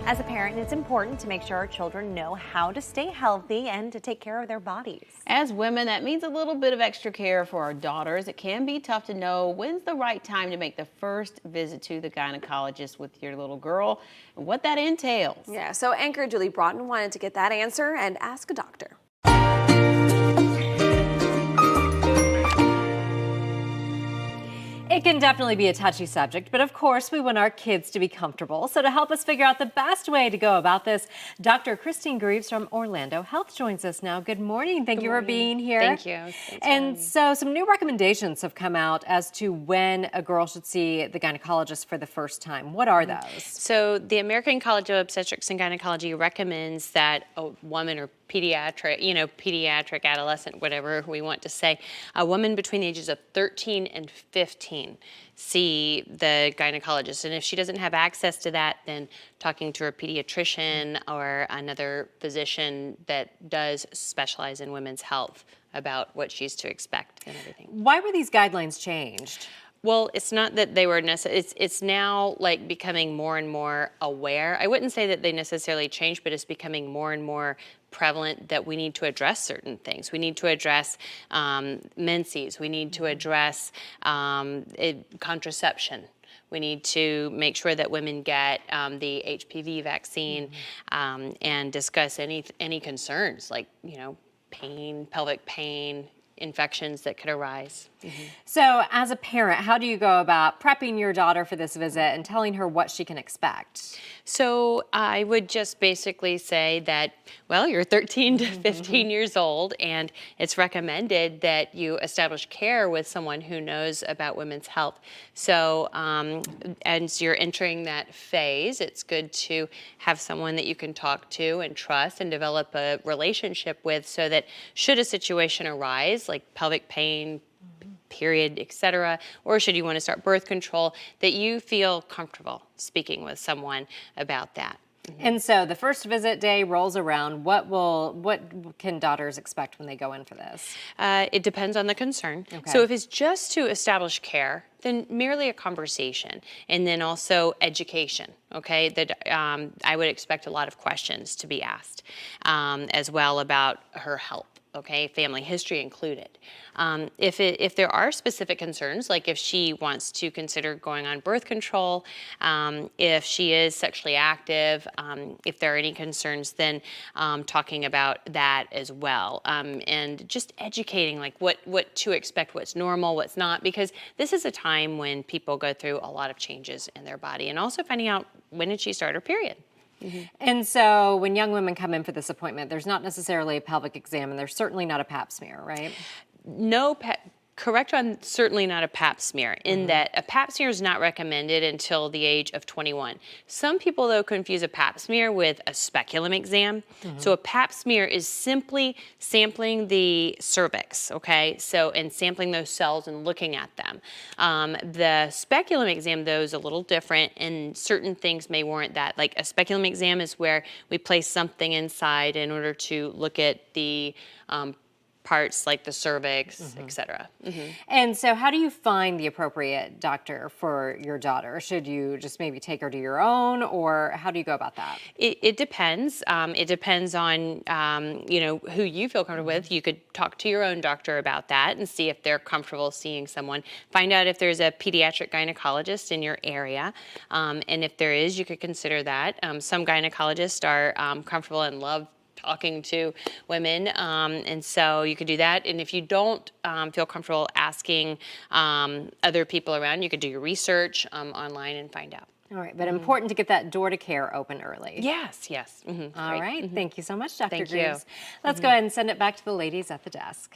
As a parent, it's important to make sure our children know how to stay healthy and to take care of their bodies. As women, that means a little bit of extra care for our daughters. It can be tough to know when's the right time to make the first visit to the gynecologist with your little girl and what that entails. Yeah, so anchor Julie Broughton wanted to get that answer and ask a doctor. It can definitely be a touchy subject, but of course we want our kids to be comfortable. So to help us figure out the best way to go about this, Dr. Christine Greaves from Orlando Health joins us now. Good morning. Thank you for being here. Thank you. And so some new recommendations have come out as to when a girl should see the gynecologist for the first time. What are those? So the American College of Obstetrics and Gynecology recommends that a woman or pediatric, adolescent, whatever we want to say, a woman between the ages of 13 and 15 see the gynecologist. And if she doesn't have access to that, then talking to a pediatrician or another physician that does specialize in women's health about what she's to expect and everything. Why were these guidelines changed? Well, it's not that they were necessary. It's now like becoming more and more aware. I wouldn't say that they necessarily changed, but it's becoming more and more prevalent that we need to address certain things. We need to address menses. We need to address contraception. We need to make sure that women get the HPV vaccine and discuss any concerns like, pain, pelvic pain, infections that could arise. So as a parent, how do you go about prepping your daughter for this visit and telling her what she can expect? So I would just basically say that, well, you're 13 to 15 years old, and it's recommended that you establish care with someone who knows about women's health. So as you're entering that phase, it's good to have someone that you can talk to and trust and develop a relationship with, so that should a situation arise, like pelvic pain, period, etc., or should you want to start birth control, that you feel comfortable speaking with someone about that. And so the first visit day rolls around. What can daughters expect when they go in for this? It depends on the concern. Okay. So if it's just to establish care, then merely a conversation, and then also education. Okay, that I would expect a lot of questions to be asked as well about her health. Okay, family history included. If there are specific concerns, like if she wants to consider going on birth control, if she is sexually active, if there are any concerns, then talking about that as well, and just educating like what to expect, what's normal, what's not, because this is a time when people go through a lot of changes in their body, and also finding out when did she start her period. And so when young women come in for this appointment, there's not necessarily a pelvic exam, and there's certainly not a pap smear, right? No, correct on certainly not a pap smear, in that a pap smear is not recommended until the age of 21. Some people, though, confuse a pap smear with a speculum exam. So a pap smear is simply sampling the cervix, okay? So, and sampling those cells and looking at them. The speculum exam, though, is a little different, and certain things may warrant that. Like a speculum exam is where we place something inside in order to look at the parts like the cervix, etc. And so how do you find the appropriate doctor for your daughter? Should you just maybe take her to your own, or how do you go about that? It depends. It depends on who you feel comfortable with. You could talk to your own doctor about that and see if they're comfortable seeing someone. Find out if there's a pediatric gynecologist in your area, and if there is, you could consider that. Some gynecologists are comfortable and love talking to women, and so you could do that. And if you don't feel comfortable asking other people around, you could do your research online and find out. All right, but important to get that door to care open early. Yes. All right, thank you so much, Dr. Thank Greaves. you. Let's go ahead and send it back to the ladies at the desk.